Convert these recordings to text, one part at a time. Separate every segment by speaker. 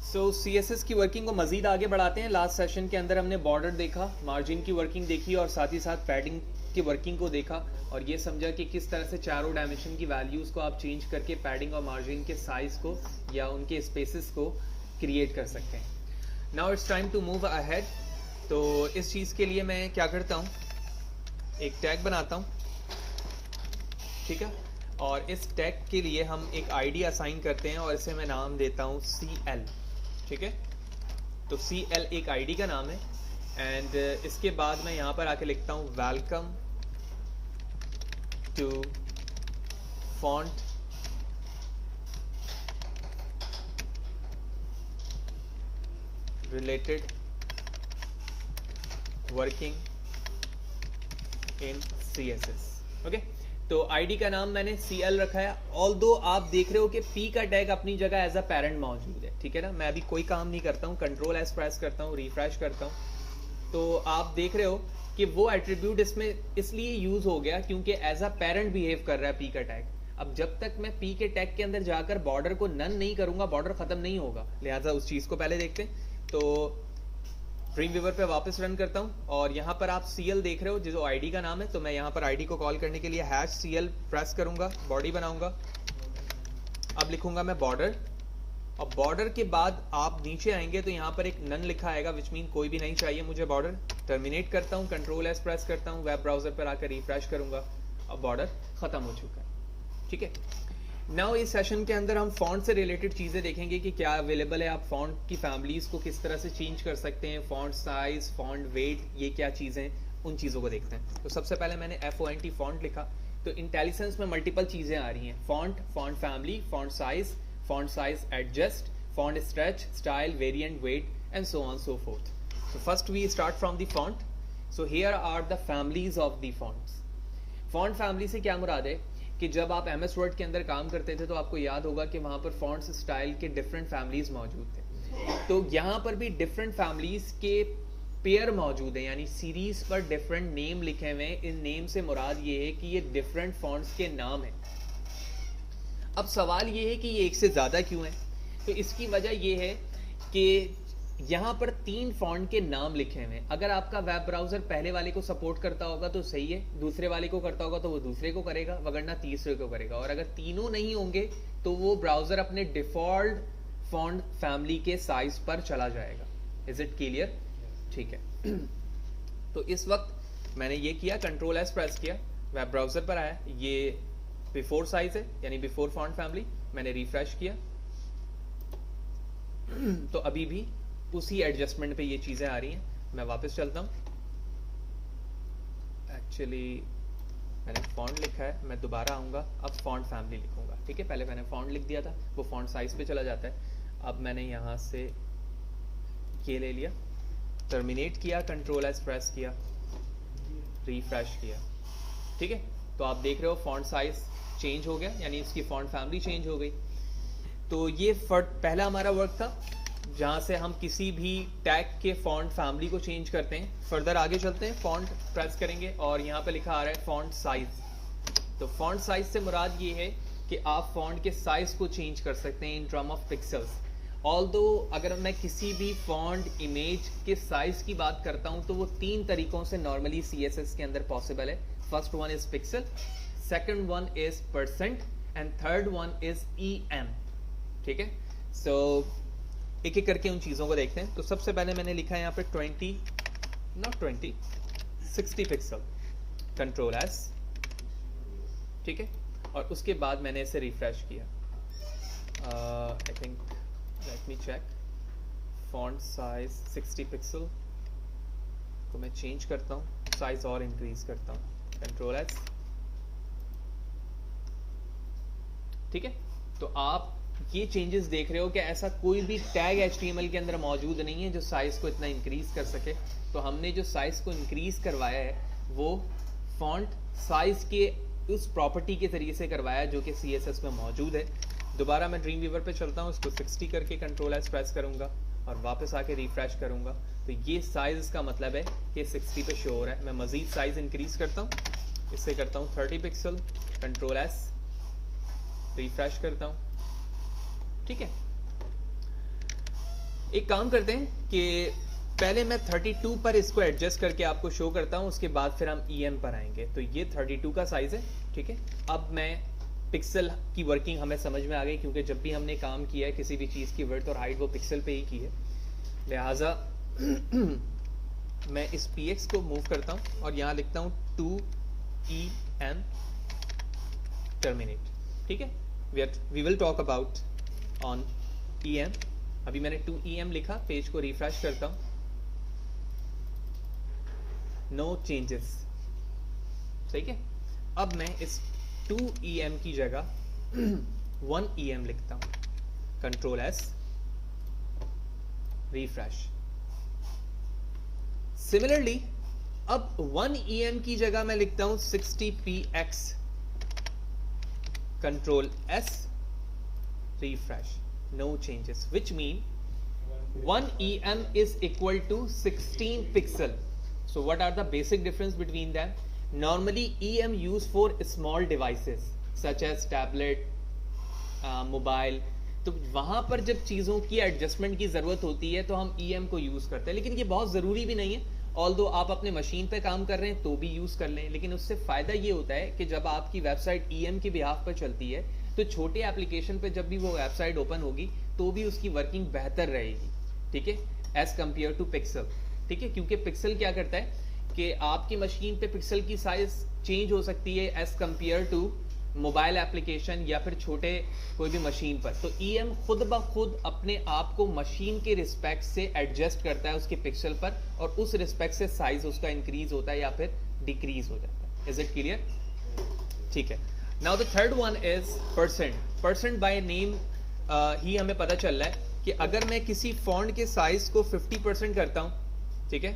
Speaker 1: सो CSS की working को मज़ीद आगे बढ़ाते हैं। लास्ट सेशन के अंदर हमने बॉर्डर देखा, मार्जिन की वर्किंग देखी और साथ ही साथ पैडिंग की वर्किंग को देखा और ये समझा कि किस तरह से चारों डायमेंशन की वैल्यूज़ को आप चेंज करके पैडिंग और मार्जिन के साइज़ को या उनके स्पेसेस को क्रिएट कर सकते हैं। Now it's time to move ahead. तो इस चीज़ के लिए मैं क्या करता हूँ, एक टैग बनाता हूँ, ठीक है, और इस टैग के लिए हम एक आईडी असाइन करते हैं और इसे मैं नाम देता हूँ CL, ठीक है। तो CL एक आईडी का नाम है एंड इसके बाद मैं यहाँ पर आके लिखता हूँ welcome to font related working in CSS, okay. तो आईडी का नाम मैंने CL रखा है। ऑल्दो आप देख रहे हो कि P का टैग अपनी जगह एज अ पेरेंट मौजूद है, ठीक है ना। मैं अभी कोई काम नहीं करता हूँ, Ctrl+S प्रेस करता हूँ, रिफ्रेश करता हूँ, तो आप देख रहे हो कि वो एट्रीब्यूट इसमें इसलिए यूज हो गया क्योंकि एज अ पेरेंट बिहेव कर रहा है P का टैग। अब जब तक मैं P के टैग के अंदर जाकर बॉर्डर को नन नहीं करूंगा, बॉर्डर खत्म नहीं होगा, लिहाजा उस चीज को पहले देखते हैं। तो ड्रीम वीवर पे वापस रन करता हूँ और यहाँ पर आप CL देख रहे हो जो आईडी का नाम है। तो मैं यहाँ पर आईडी को कॉल करने के लिए #CL प्रेस करूंगा, बॉडी बनाऊंगा। अब लिखूंगा मैं बॉर्डर और बॉर्डर के बाद आप नीचे आएंगे तो यहाँ पर एक नन लिखा आएगा, विच मीन कोई भी नहीं चाहिए मुझे बॉर्डर। टर्मिनेट करता हूँ, Ctrl+S प्रेस करता हूँ, वेब ब्राउजर पर आकर रिफ्रेश करूंगा। अब बॉर्डर खत्म हो चुका है, ठीक है। नाउ इस सेशन के अंदर हम फॉन्ट से रिलेटेड चीज़ें देखेंगे कि क्या अवेलेबल है, आप फॉन्ट की फैमिलीज़ को किस तरह से चेंज कर सकते हैं, फॉन्ट साइज, फॉन्ट वेट, ये क्या चीज़ें, उन चीज़ों को देखते हैं। तो सबसे पहले मैंने FONT फॉन्ट लिखा। तो इंटेलिसेंस में मल्टीपल चीज़ें आ रही हैं, font, font family, font size adjust, font stretch, style, variant, weight and so on so forth. So first we start from the font. So here are the families of the fonts. Font family से क्या मुराद है कि जब आप MS Word के अंदर काम करते थे तो आपको याद होगा कि वहाँ पर फॉन्ट्स स्टाइल के डिफरेंट फैमिलीज मौजूद थे। तो यहाँ पर भी डिफरेंट फैमिलीज के पेयर मौजूद हैं, यानी सीरीज पर डिफरेंट नेम लिखे हुए हैं। इन नेम से मुराद ये है कि ये डिफरेंट फॉन्ट्स के नाम हैं। अब सवाल ये है कि ये एक से ज़्यादा क्यों है। तो इसकी वजह ये है कि यहाँ पर 3 फॉन्ट के नाम लिखे हुए हैं। अगर आपका वेब ब्राउजर पहले वाले को सपोर्ट करता होगा तो सही है, दूसरे वाले को करता होगा तो वो दूसरे को करेगा, वगरना तीसरे को करेगा। और अगर तीनों नहीं होंगे तो वो ब्राउजर अपने डिफॉल्ट फॉन्ट फैमिली के साइज पर चला जाएगा। Is it clear? ठीक है। तो इस वक्त मैंने ये किया, Ctrl+S प्रेस किया, वेब ब्राउजर पर आया, ये बिफोर साइज है यानी बिफोर फॉन्ट फैमिली। मैंने रिफ्रेश किया तो अभी भी उसी एडजस्टमेंट पे ये चीजें आ रही हैं। मैं वापस चलता हूँ। एक्चुअली मैंने फॉन्ट लिखा है, मैं दोबारा आऊँगा, अब फॉन्ट फैमिली लिखूंगा, ठीक है। पहले मैंने फॉन्ट लिख दिया था, वो फॉन्ट साइज पे चला जाता है। अब मैंने यहाँ से ये ले लिया, टर्मिनेट किया, Ctrl+S प्रेस किया, रिफ्रेश किया, ठीक है। तो आप देख रहे हो फॉन्ट साइज चेंज हो गया, यानी इसकी फॉन्ट फैमिली चेंज हो गई। तो ये पहला हमारा वर्क था जहाँ से हम किसी भी टैग के फॉन्ट फैमिली को चेंज करते हैं। फर्दर आगे चलते हैं, फॉन्ट प्रेस करेंगे और यहाँ पे लिखा आ रहा है फॉन्ट साइज। तो फॉन्ट साइज से मुराद ये है कि आप फॉन्ट के साइज को चेंज कर सकते हैं in term of pixels. Although अगर मैं किसी भी फॉन्ट इमेज के साइज की बात करता हूँ तो वो 3 तरीकों से नॉर्मली CSS के अंदर पॉसिबल है। First one is pixel, second one is % and third one is EM, ठीक है। सो एक एक करके उन चीज़ों को देखते हैं। तो सबसे पहले मैंने लिखा है यहाँ पे 60 पिक्सल, Ctrl+S, ठीक है। और उसके बाद मैंने इसे रिफ्रेश किया। I think let me check, font size 60 pixel को मैं चेंज करता हूँ, साइज और इंक्रीज करता हूँ, Ctrl+S, ठीक है। तो आप ये चेंजेस देख रहे हो कि ऐसा कोई भी टैग HTML के अंदर मौजूद नहीं है जो साइज को इतना इंक्रीज कर सके। तो हमने जो साइज को इंक्रीज करवाया है वो फॉन्ट साइज के उस प्रॉपर्टी के जरिए से करवाया जो कि CSS में मौजूद है। दोबारा मैं ड्रीम वीवर पे चलता हूँ, इसको 60 करके Ctrl+S प्रेस करूंगा और वापस आके रिफ्रेश करूंगा। तो ये साइज का मतलब है कि 60 पे शो हो रहा है। मैं मजीद साइज इंक्रीज करता हूँ, इससे करता हूँ 30 पिक्सल, Ctrl+S, रिफ्रेश करता हूँ, ठीक है। एक काम करते हैं कि पहले मैं 32 पर इसको एडजस्ट करके आपको शो करता हूँ, उसके बाद फिर हम EM पर आएंगे। तो ये 32 का साइज है, ठीक है। अब मैं पिक्सल की वर्किंग हमें समझ में आ गई, क्योंकि जब भी हमने काम किया है किसी भी चीज़ की विड्थ और हाइट वो पिक्सल पे ही की है, लिहाजा मैं इस px को मूव करता हूँ और यहाँ लिखता हूँ 2EM टर्मिनेट, ठीक है। We will talk about on EM। अभी मैंने 2EM लिखा, पेज को रिफ्रेश करता हूँ, नो चेंजेस, ठीक है। अब मैं इस 2EM की जगह 1EM लिखता हूँ, कंट्रोल S, रिफ्रेश। सिमिलरली अब 1EM की जगह मैं लिखता हूं 60px, control S, refresh, no changes, which mean 1EM is equal to 16 pixel. So what are the basic difference between them? Normally EM used for small devices such as tablet, mobile, तो वहां पर जब चीज़ों की adjustment की ज़रूरत होती है तो हम EM को यूज़ करते हैं, लेकिन ये बहुत ज़रूरी भी नहीं है। ऑल्दो आप अपने मशीन पे काम कर रहे हैं तो भी यूज़ कर लें, लेकिन उससे फ़ायदा ये होता है कि जब आपकी वेबसाइट EM के बिहाफ पर चलती है तो छोटे एप्लीकेशन पे जब भी वो वेबसाइट ओपन होगी तो भी उसकी वर्किंग बेहतर रहेगी, ठीक है, एज कम्पेयर टू पिक्सल, ठीक है। क्योंकि पिक्सल क्या करता है कि आपकी मशीन पे पिक्सल की साइज चेंज हो सकती है as compare to mobile application या फिर छोटे कोई भी मशीन पर। तो EM खुद ब खुद अपने आप को मशीन के रिस्पेक्ट से एडजस्ट करता है उसके पिक्सल पर, और उस रिस्पेक्ट से साइज उसका इंक्रीज होता है या फिर डिक्रीज हो जाता है। Is it clear? ठीक है। Now the third one is percent. Percent by name ही हमें पता चल रहा है कि अगर मैं किसी फॉन्ट के साइज को 50% करता हूँ, ठीक है,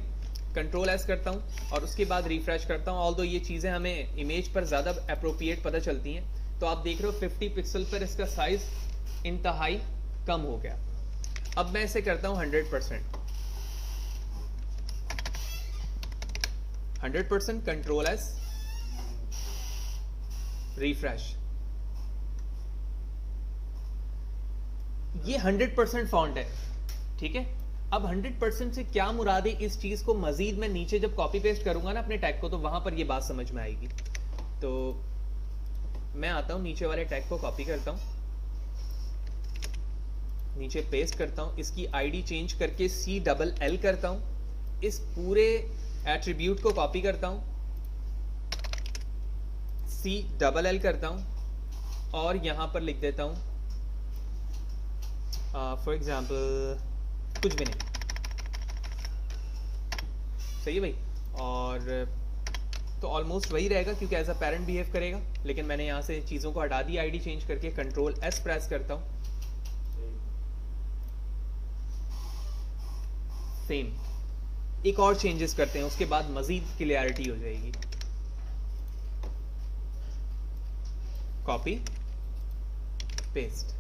Speaker 1: कंट्रोल S करता हूं और उसके बाद रिफ्रेश करता हूं, ऑल्दो ये चीजें हमें इमेज पर ज्यादा अप्रोप्रिएट पता चलती हैं, तो आप देख रहे हो 50 पिक्सल पर इसका साइज इंतहाई कम हो गया। अब मैं इसे करता हूं 100%, 100%, कंट्रोल S, रिफ्रेश। ये 100% फॉन्ट है, ठीक है। अब 100% से क्या मुराद है, इस चीज को मजीद मैं नीचे जब कॉपी पेस्ट करूंगा ना अपने टैग को, तो वहां पर ये बात समझ में आएगी। तो मैं आता हूं, नीचे वाले टैग को कॉपी करता हूं, नीचे पेस्ट करता हूं, इसकी आईडी चेंज करके CLL करता हूं, इस पूरे एट्रीब्यूट को कॉपी करता हूं, CLL करता हूं और यहां पर लिख देता हूं फॉर एग्जाम्पल कुछ भी नहीं, सही है भाई। और तो ऑलमोस्ट वही रहेगा क्योंकि एज अ पेरेंट बिहेव करेगा, लेकिन मैंने यहां से चीजों को हटा दी, आईडी चेंज करके कंट्रोल S प्रेस करता हूं, सेम एक और चेंजेस करते हैं, उसके बाद मजीद क्लियरिटी हो जाएगी। कॉपी पेस्ट,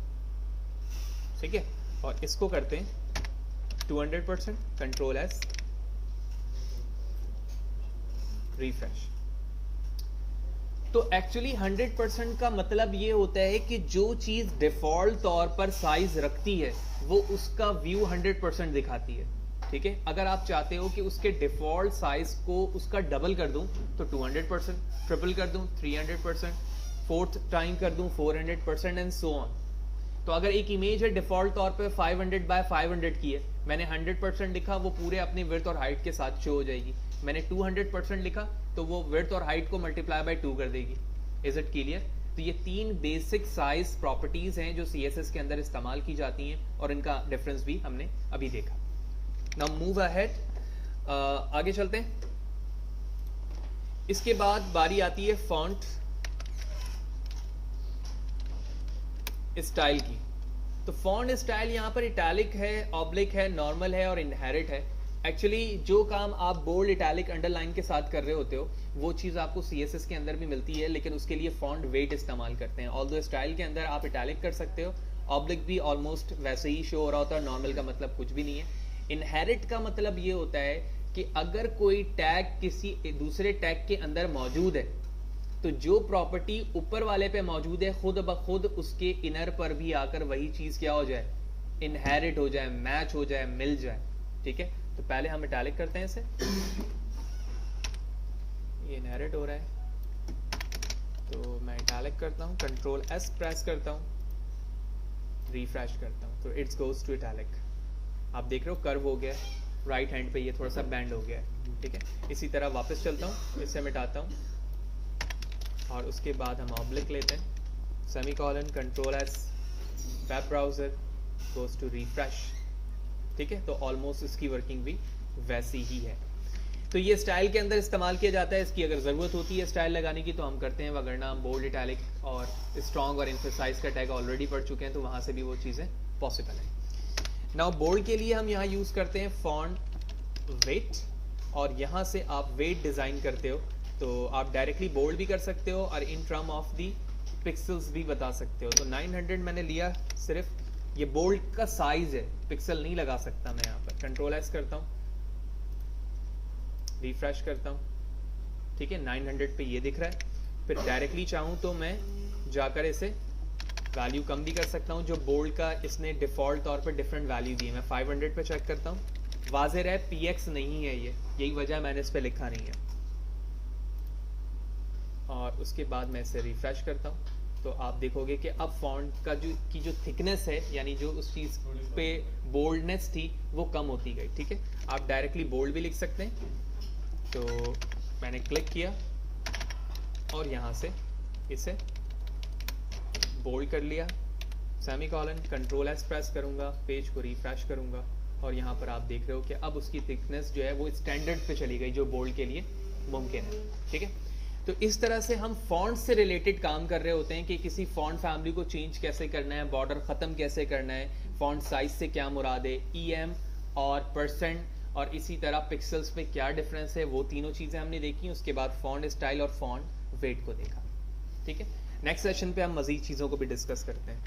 Speaker 1: ठीक है, और इसको करते हैं 200%, कंट्रोल S, रिफ्रेश। तो एक्चुअली 100% का मतलब ये होता है कि जो चीज डिफॉल्ट तौर पर साइज रखती है वो उसका व्यू 100% दिखाती है, ठीक है। अगर आप चाहते हो कि उसके डिफॉल्ट साइज को उसका डबल कर दूं तो 200%, ट्रिपल कर दूं 300%, फोर्थ टाइम कर दूं 400% एंड सो ऑन। तो अगर एक इमेज है डिफॉल्ट तौर पे 500 बाय 500 की है, मैंने 100% लिखा, वो पूरे अपने विड्थ और हाइट के साथ शो हो जाएगी। मैंने 200% लिखा तो वो विड्थ और हाइट को मल्टीप्लाई बाय 2 कर देगी। Is it clear? तो ये 3 बेसिक साइज प्रॉपर्टीज हैं जो CSS के अंदर इस्तेमाल की जाती हैं और इनका डिफरेंस भी हमने अभी देखा। नाउ मूव अहेड, आगे चलते हैं। इसके बाद बारी आती है फॉन्ट स्टाइल की। तो फॉन्ट स्टाइल यहाँ पर इटैलिक है, ऑब्लिक है, नॉर्मल है और इनहेरिट है। एक्चुअली जो काम आप बोल्ड, इटैलिक, अंडरलाइन के साथ कर रहे होते हो वो चीज़ आपको CSS के अंदर भी मिलती है, लेकिन उसके लिए फॉन्ट वेट इस्तेमाल करते हैं। ऑल्दो स्टाइल के अंदर आप इटैलिक कर सकते हो, ऑब्लिक भी ऑलमोस्ट वैसे ही शो हो रहा होता है, नॉर्मल का मतलब कुछ भी नहीं है। इनहेरिट का मतलब ये होता है कि अगर कोई टैग किसी दूसरे टैग के अंदर मौजूद है तो जो प्रॉपर्टी ऊपर वाले पे मौजूद है खुद ब खुद उसके इनर पर भी आकर वही चीज क्या हो जाए, इनहेरिट हो जाए, मैच हो जाए, मिल जाए, ठीक है। तो पहले हम इटैलिक करते हैं इसे, ये इनहेरिट हो रहा है तो मैं इटैलिक करता हूँ, कंट्रोल एस प्रेस करता हूँ, रिफ्रेश करता हूँ, तो इट्स गोज टू इटैलिक। आप देख रहे हो कर्व हो गया, राइट हैंड पे ये थोड़ा सा बैंड हो गया है, ठीक है। इसी तरह वापस चलता हूँ, इसे मिटाता हूँ और उसके बाद हम ऑब्लिक लेते हैं, semicolon, control S, web browser, goes to refresh, ठीक है। तो ऑलमोस्ट इसकी वर्किंग भी वैसी ही है। तो ये स्टाइल के अंदर इस्तेमाल किया जाता है, इसकी अगर ज़रूरत होती है स्टाइल लगाने की तो हम करते हैं, वगरना हम बोल्ड, इटैलिक और स्ट्रॉन्ग और एम्फसाइज का टैग ऑलरेडी पढ़ चुके हैं, तो वहाँ से भी वो चीज़ें पॉसिबल हैं। नाउ बोल्ड के लिए हम यहाँ यूज़ करते हैं फॉन्ट वेट, और यहाँ से आप वेट डिज़ाइन करते हो तो आप डायरेक्टली बोल्ड भी कर सकते हो और in term of the pixels भी बता सकते हो। तो 900 मैंने लिया, सिर्फ ये बोल्ड का साइज है, पिक्सल नहीं लगा सकता मैं यहाँ पर। कंट्रोल एस करता हूँ, रिफ्रेश करता हूँ, ठीक है। 900 पे ये दिख रहा है। फिर डायरेक्टली चाहूँ तो मैं जाकर इसे वैल्यू कम भी कर सकता हूँ, जो बोल्ड का इसने डिफ़ॉल्ट तौर पर डिफरेंट वैल्यू दी है। मैं 500 पे चेक करता हूँ, वाज़ेह रहा है PX नहीं है ये, यही वजह मैंने इस पर लिखा नहीं है। और उसके बाद मैं इसे रिफ्रेश करता हूँ तो आप देखोगे कि अब फॉन्ट का जो थिकनेस है, यानी जो उस चीज़ पे बोल्डनेस थी वो कम होती गई, ठीक है। आप डायरेक्टली बोल्ड भी लिख सकते हैं, तो मैंने क्लिक किया और यहाँ से इसे बोल्ड कर लिया, सेमीकोलन, कंट्रोल एस प्रेस करूँगा, पेज को रिफ्रेश करूँगा और यहाँ पर आप देख रहे हो कि अब उसकी थिकनेस जो है वो स्टैंडर्ड पे चली गई, जो बोल्ड के लिए मुमकिन है, ठीक है। तो इस तरह से हम फॉन्ट से रिलेटेड काम कर रहे होते हैं कि किसी फॉन्ट फैमिली को चेंज कैसे करना है, बॉर्डर ख़त्म कैसे करना है, फॉन्ट साइज से क्या मुराद है, EM और %, और इसी तरह पिक्सल्स में क्या डिफरेंस है, वो तीनों चीज़ें हमने देखी। उसके बाद फॉन्ट स्टाइल और फॉन्ट वेट को देखा, ठीक है। नेक्स्ट सेशन पे हम मज़ीद चीज़ों को भी डिस्कस करते हैं।